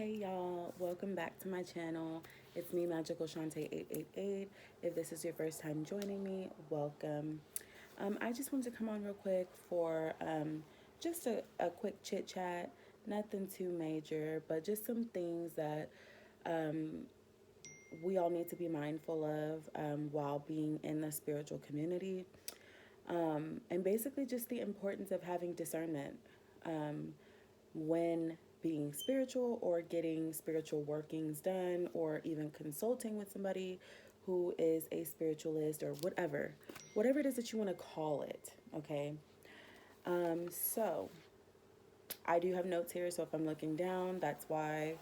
Hey y'all, welcome back to my channel. It's me, Magical Shantae 888. If this is your first time joining me, welcome. I just wanted to come on real quick for just a quick chit chat, nothing too major, but just some things that um, we all need to be mindful of while being in the spiritual community. And basically, just the importance of having discernment. When being spiritual or getting spiritual workings done or even consulting with somebody who is a spiritualist or whatever it is that you want to call it. Okay. So I do have notes here, so if I'm looking down, that's why.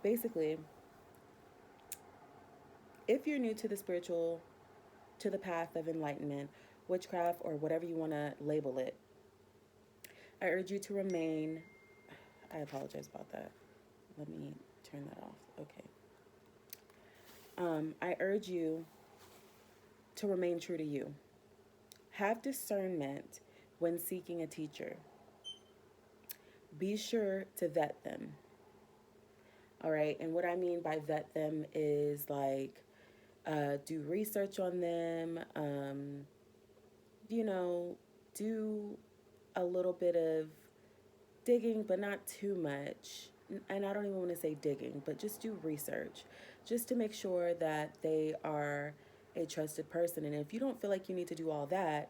Basically, if you're new to to the path of enlightenment, witchcraft, or whatever you want to label it, I urge you to remain. I apologize about that. Let me turn that off. Okay. I urge you to remain true to you. Have discernment when seeking a teacher. Be sure to vet them. All right. And what I mean by vet them is like do research on them, you know, do a little bit of digging, but not too much. And I don't even want to say digging, but just do research just to make sure that they are a trusted person. And if you don't feel like you need to do all that,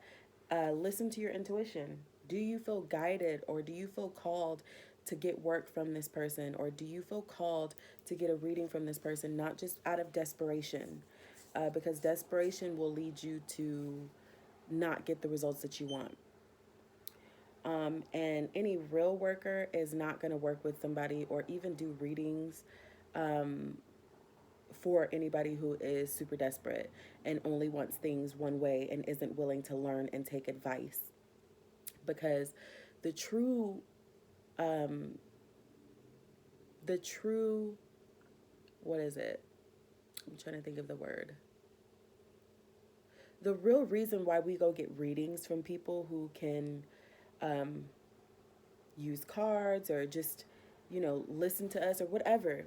listen to your intuition. Do you feel guided or do you feel called to get work from this person? Or do you feel called to get a reading from this person, not just out of desperation? Because desperation will lead you to not get the results that you want. And any real worker is not going to work with somebody or even do readings um, for anybody who is super desperate and only wants things one way and isn't willing to learn and take advice. Because the true, um, the true, what is it? I'm trying to think of the word. The real reason why we go get readings from people who can um, use cards or just, listen to us or whatever.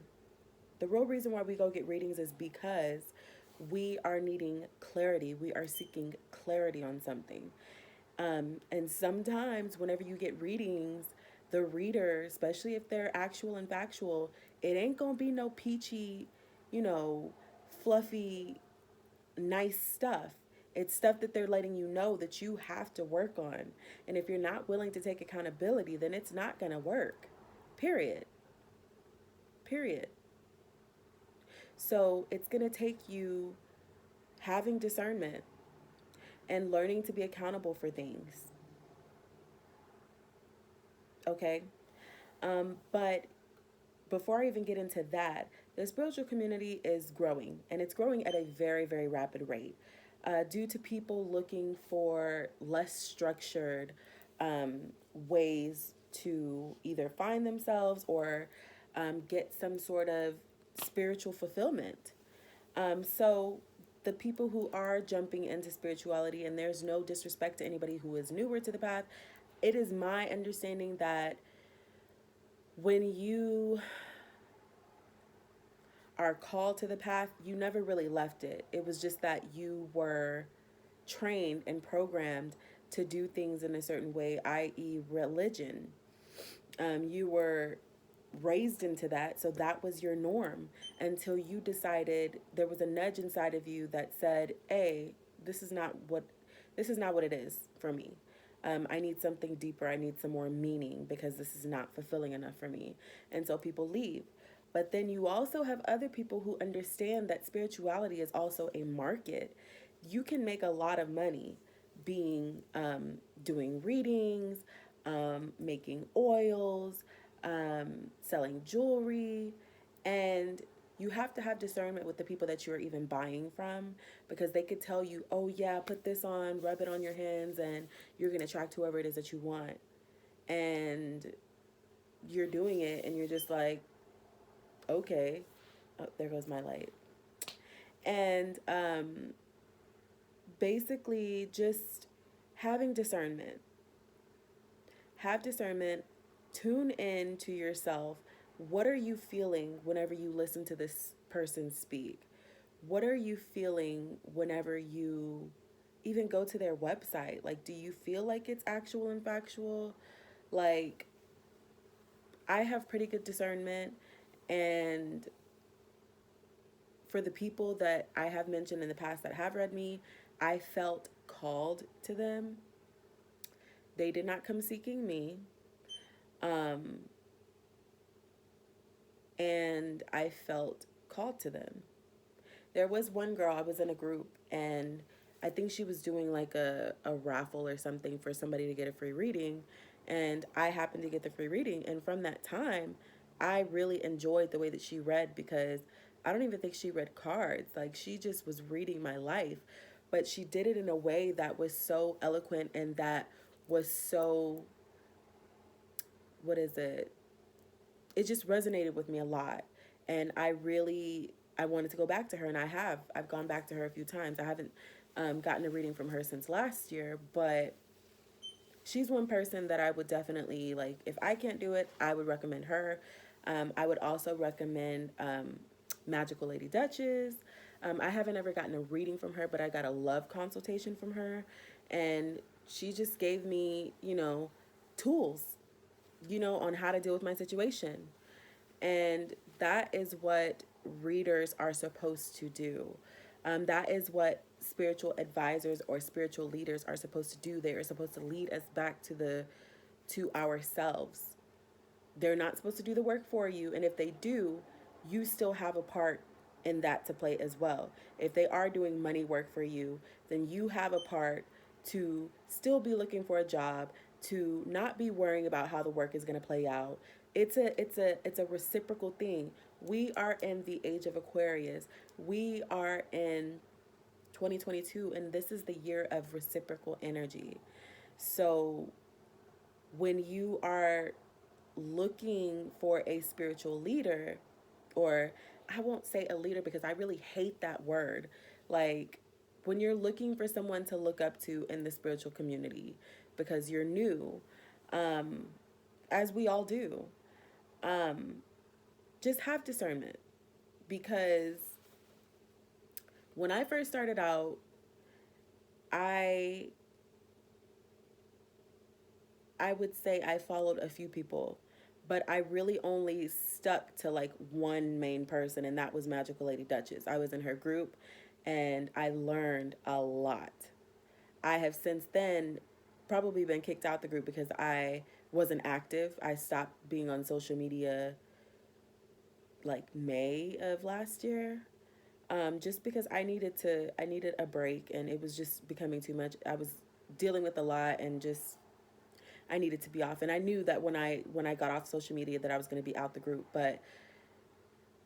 The real reason why we go get readings is because we are needing clarity. We are seeking clarity on something. And sometimes, whenever you get readings, the reader, especially if they're actual and factual, it ain't gonna be no peachy, you know, fluffy, nice stuff. It's stuff that they're letting you know that you have to work on. And if you're not willing to take accountability, then it's not gonna work. Period. Period. So it's gonna take you having discernment and learning to be accountable for things. Okay? But before I even get into that, the spiritual community is growing, and it's growing at a very, very rapid rate due to people looking for less structured um, ways to either find themselves or get some sort of spiritual fulfillment. So the people who are jumping into spirituality, and there's no disrespect to anybody who is newer to the path, it is my understanding that when you are called to the path, you never really left it. It was just that you were trained and programmed to do things in a certain way, i.e., religion. You were raised into that, so that was your norm until you decided there was a nudge inside of you that said, "Hey, this is not what it is for me. I need something deeper. I need some more meaning because this is not fulfilling enough for me." And so people leave. But then you also have other people who understand that spirituality is also a market. You can make a lot of money being doing readings, making oils, selling jewelry, and you have to have discernment with the people that you're even buying from because they could tell you, oh yeah, put this on, rub it on your hands, and you're going to attract whoever it is that you want. And you're doing it and you're just like, okay, oh, there goes my light. And basically just having discernment. Have discernment, tune in to yourself, What are you feeling whenever you listen to this person speak? What are you feeling whenever you even go to their website? Like, do you feel like it's actual and factual? Like, I have pretty good discernment, and for the people that I have mentioned in the past that have read me, I felt called to them. They did not come seeking me. Um, and I felt called to them. There was one girl, I was in a group, and I think she was doing like a raffle or something for somebody to get a free reading. And I happened to get the free reading. And from that time, I really enjoyed the way that she read, because I don't even think she read cards. Like, she just was reading my life. But she did it in a way that was so eloquent, and that was so, what is it? It just resonated with me a lot. And I wanted to go back to her, and I've gone back to her a few times. I haven't gotten a reading from her since last year, but she's one person that I would definitely, like, if I can't do it, I would recommend her. I would also recommend Magical Lady Duchess. I haven't ever gotten a reading from her, but I got a love consultation from her, and she just gave me, tools, on how to deal with my situation. And that is what readers are supposed to do. That is what spiritual advisors or spiritual leaders are supposed to do. They are supposed to lead us back to ourselves. They're not supposed to do the work for you, and if they do, you still have a part in that to play as well. If they are doing money work for you, then you have a part to still be looking for a job, to not be worrying about how the work is going to play out. It's a reciprocal thing. We are in the age of Aquarius. We are in 2022, and this is the year of reciprocal energy. So when you are looking for a spiritual leader, or I won't say a leader because I really hate that word. Like, when you're looking for someone to look up to in the spiritual community because you're new, um, as we all do, um, just have discernment. Because when I first started out, I I would say I followed a few people, but I really only stuck to like one main person, and that was Magical Lady Duchess. I was in her group, and I learned a lot. I have since then probably been kicked out the group because I wasn't active. I stopped being on social media like May of last year. Just because I needed a break, and it was just becoming too much. I was dealing with a lot, and just I needed to be off. And I knew that when I got off social media that I was going to be out the group. But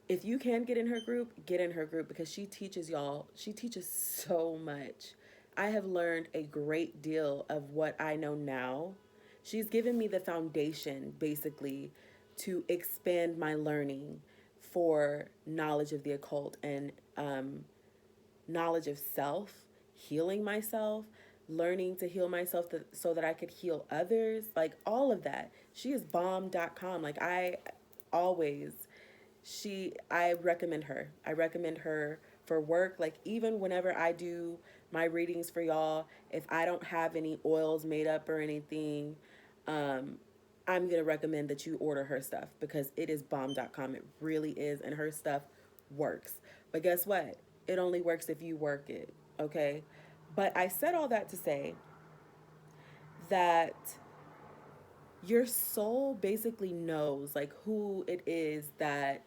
if you can get in her group, get in her group, because she teaches y'all. She teaches so much. I have learned a great deal of what I know now. She's given me the foundation, basically, to expand my learning for knowledge of the occult, and knowledge of self, healing myself, learning to heal myself so that I could heal others, like all of that. She is bomb.com. Like, always, I recommend her. I recommend her for work. Like, even whenever I do my readings for y'all, if I don't have any oils made up or anything, um, I'm going to recommend that you order her stuff, because it is bomb.com. It really is. And her stuff works. But guess what? It only works if you work it. Okay. But I said all that to say that your soul basically knows like who it is that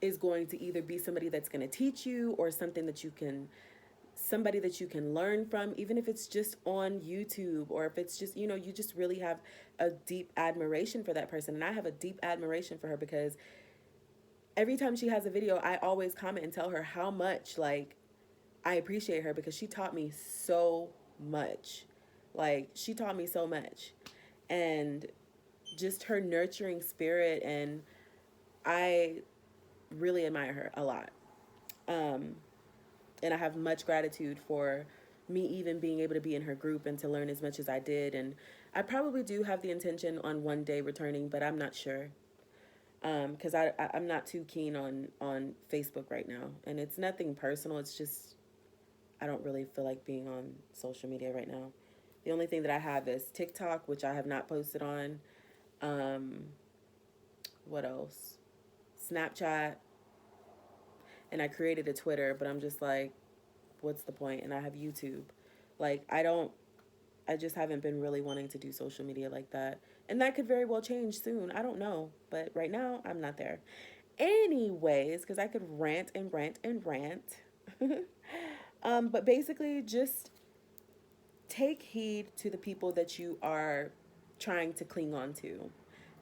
is going to either be somebody that's going to teach you, or somebody that you can learn from, even if it's just on YouTube, or if it's just, you just really have a deep admiration for that person. And I have a deep admiration for her, because every time she has a video, I always comment and tell her how much, like, I appreciate her, because she taught me so much. Like, she taught me so much. And just her nurturing spirit, and I really admire her a lot. Um, and I have much gratitude for me even being able to be in her group and to learn as much as I did. And I probably do have the intention on one day returning, but I'm not sure. Because I'm not too keen on Facebook right now, and it's nothing personal. It's just I don't really feel like being on social media right now. The only thing that I have is TikTok, which I have not posted on. Um, what else? Snapchat, and I created a Twitter, but I'm just like, what's the point? And I have YouTube. Like, I just haven't been really wanting to do social media like that. And that could very well change soon. I don't know. But right now, I'm not there. Anyways, because I could rant and rant and rant. But basically, just take heed to the people that you are trying to cling on to.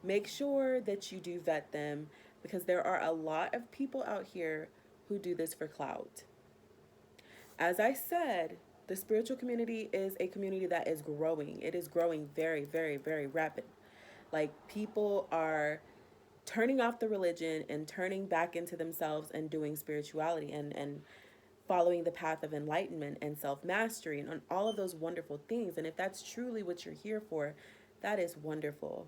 Make sure that you do vet them because there are a lot of people out here who do this for clout. As I said, the spiritual community is a community that is growing. It is growing very, very, very rapid. Like people are turning off the religion and turning back into themselves and doing spirituality and following the path of enlightenment and self-mastery and on all of those wonderful things. And if that's truly what you're here for, that is wonderful.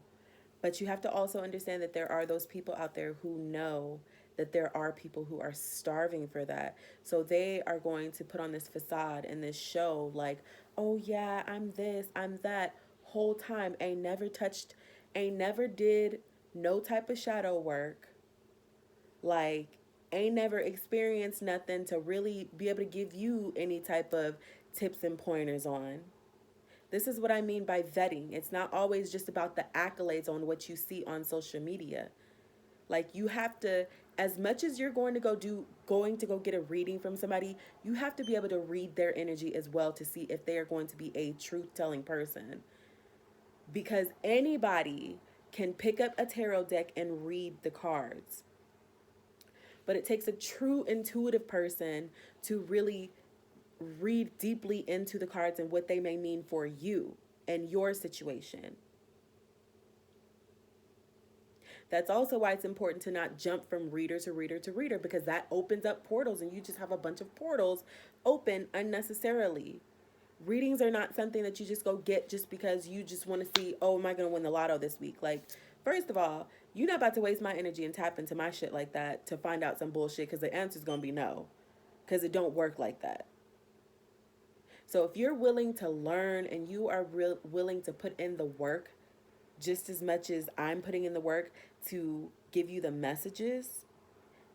But you have to also understand that there are those people out there who know that there are people who are starving for that. So they are going to put on this facade and this show like, oh yeah, I'm this, I'm that. Whole time ain't never touched, ain't never did no type of shadow work. Like, ain't never experienced nothing to really be able to give you any type of tips and pointers on. This is what I mean by vetting. It's not always just about the accolades on what you see on social media. Like you have to, as much as you're going to go get a reading from somebody, you have to be able to read their energy as well to see if they are going to be a truth-telling person. Because anybody can pick up a tarot deck and read the cards. But it takes a true intuitive person to really read deeply into the cards and what they may mean for you and your situation. That's also why it's important to not jump from reader to reader to reader because that opens up portals and you just have a bunch of portals open unnecessarily. Readings are not something that you just go get just because you just want to see, oh, am I going to win the lotto this week? Like, first of all, you're not about to waste my energy and tap into my shit like that to find out some bullshit because the answer's going to be no because it don't work like that. So if you're willing to learn and you are willing to put in the work just as much as I'm putting in the work to give you the messages,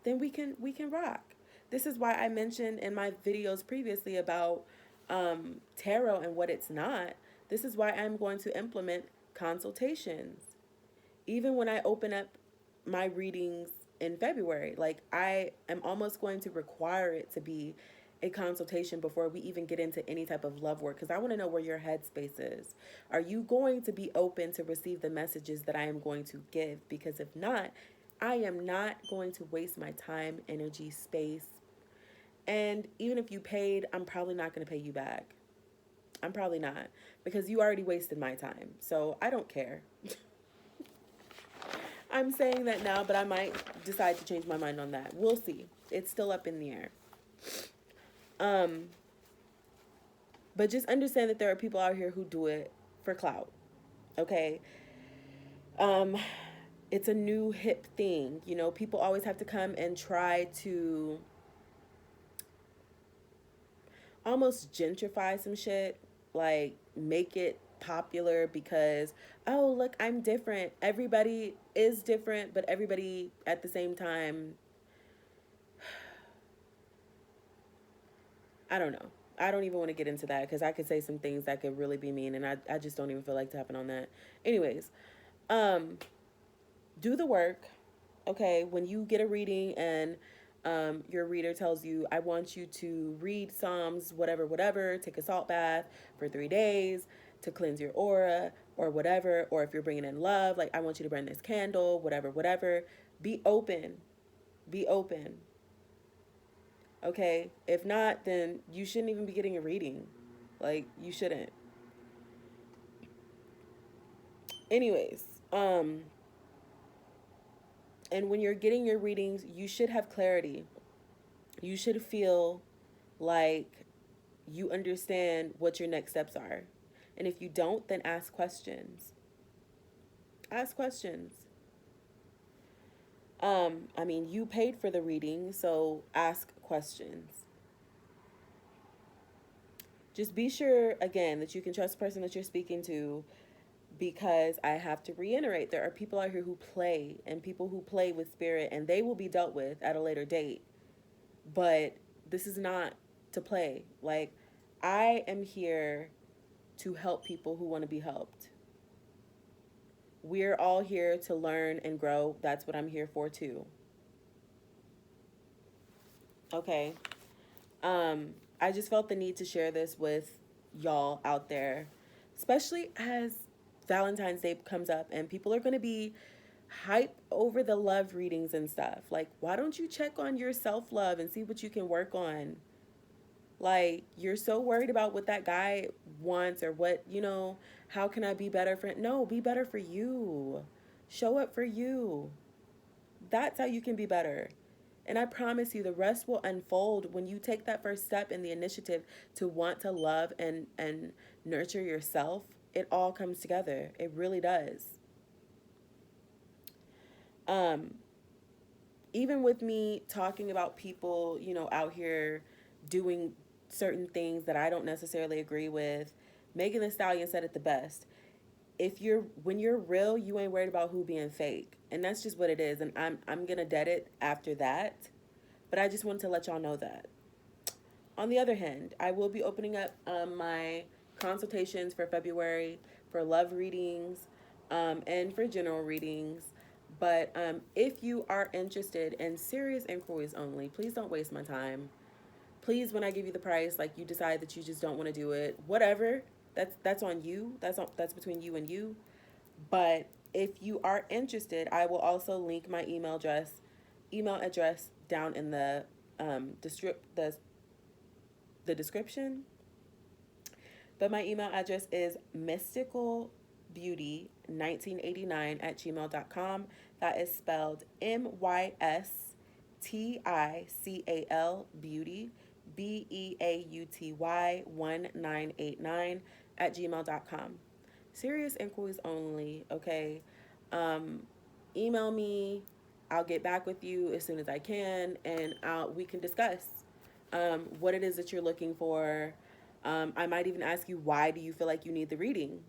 then we can rock. This is why I mentioned in my videos previously about tarot and what it's not. This is why I'm going to implement consultations. Even when I open up my readings in February, like I am almost going to require it to be a consultation before we even get into any type of love work because I want to know where your headspace is. Are you going to be open to receive the messages that I am going to give? Because if not, I am not going to waste my time, energy, space. And even if you paid, I'm probably not going to pay you back. I'm probably not because you already wasted my time. So I don't care. I'm saying that now, but I might decide to change my mind on that. We'll see. It's still up in the air. Um, but just understand that there are people out here who do it for clout. Okay? Um, it's a new hip thing. You know, people always have to come and try to almost gentrify some shit, like make it popular because, oh, look, I'm different. Everybody is different, but everybody at the same time, I don't know. I don't even want to get into that because I could say some things that could really be mean, and I just don't even feel like tapping on that. Anyways, um, do the work. Okay, when you get a reading and your reader tells you, I want you to read Psalms, whatever, whatever, take a salt bath for 3 days to cleanse your aura or whatever, or if you're bringing in love, like I want you to burn this candle, whatever, whatever, be open. Be open. Okay? If not, then you shouldn't even be getting a reading. Like, you shouldn't. Anyways, and when you're getting your readings, you should have clarity. You should feel like you understand what your next steps are. And if you don't, then ask questions. Ask questions. I mean, you paid for the reading, so ask questions. Just be sure, again, that you can trust the person that you're speaking to, because I have to reiterate, there are people out here who play, and people who play with spirit, and they will be dealt with at a later date. But this is not to play. Like, I am here to help people who want to be helped. We're all here to learn and grow. That's what I'm here for too. Okay. I just felt the need to share this with y'all out there, especially as Valentine's Day comes up and people are going to be hype over the love readings and stuff. Like, why don't you check on your self love and see what you can work on? Like, you're so worried about what that guy wants or what, how can I be better for him? No, be better for you. Show up for you. That's how you can be better. And I promise you, the rest will unfold when you take that first step in the initiative to want to love and nurture yourself. It all comes together. It really does. Um, Even with me talking about people, out here doing certain things that I don't necessarily agree with, Megan Thee Stallion said it the best. When you're real, you ain't worried about who being fake. And that's just what it is. And I'm gonna dead it after that. But I just wanted to let y'all know that. On the other hand, I will be opening up my consultations for February for love readings and for general readings. But if you are interested in serious inquiries only, please don't waste my time. Please, when I give you the price, like, you decide that you just don't want to do it, whatever. That's on you. That's between you and you. But if you are interested, I will also link my email address down in the the description. But my email address is mysticalbeauty1989 at gmail.com. That is spelled MYSTICAL beauty, BEAUTY 1989 at gmail.com. Serious inquiries only, okay? Um, Email me. I'll get back with you as soon as I can, and we can discuss what it is that you're looking for. I might even ask you, why do you feel like you need the reading?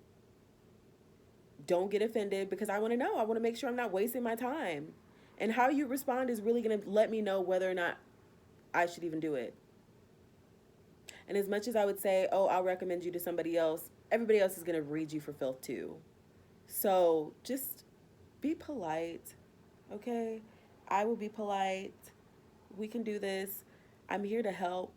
Don't get offended, because I want to know. I want to make sure I'm not wasting my time. And how you respond is really going to let me know whether or not I should even do it. And as much as I would say, oh, I'll recommend you to somebody else, everybody else is going to read you for filth too. So just be polite, okay? I will be polite. We can do this. I'm here to help.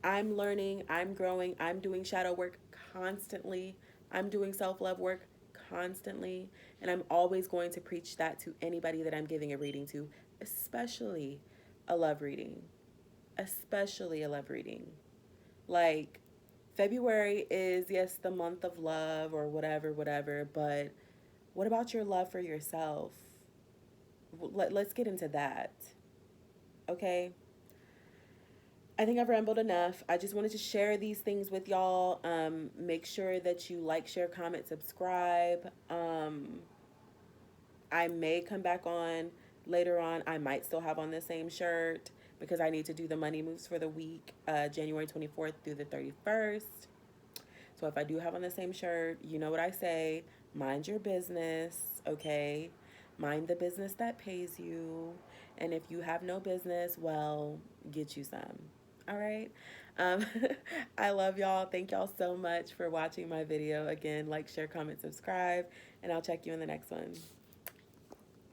I'm learning, I'm growing, I'm doing shadow work constantly. I'm doing self-love work constantly. And I'm always going to preach that to anybody that I'm giving a reading to, especially a love reading. Especially a love reading. Like, February is, yes, the month of love or whatever, but what about your love for yourself? Let's get into that, okay? I think I've rambled enough. I just wanted to share these things with y'all. Make sure that you like, share, comment, subscribe. I may come back on later on. I might still have on the same shirt because I need to do the money moves for the week, January 24th through the 31st. So if I do have on the same shirt, you know what I say, mind your business, okay? Mind the business that pays you. And if you have no business, well, get you some. All right. Um, I love y'all. Thank y'all so much for watching my video. Again, like, share, comment, subscribe, and I'll check you in the next one.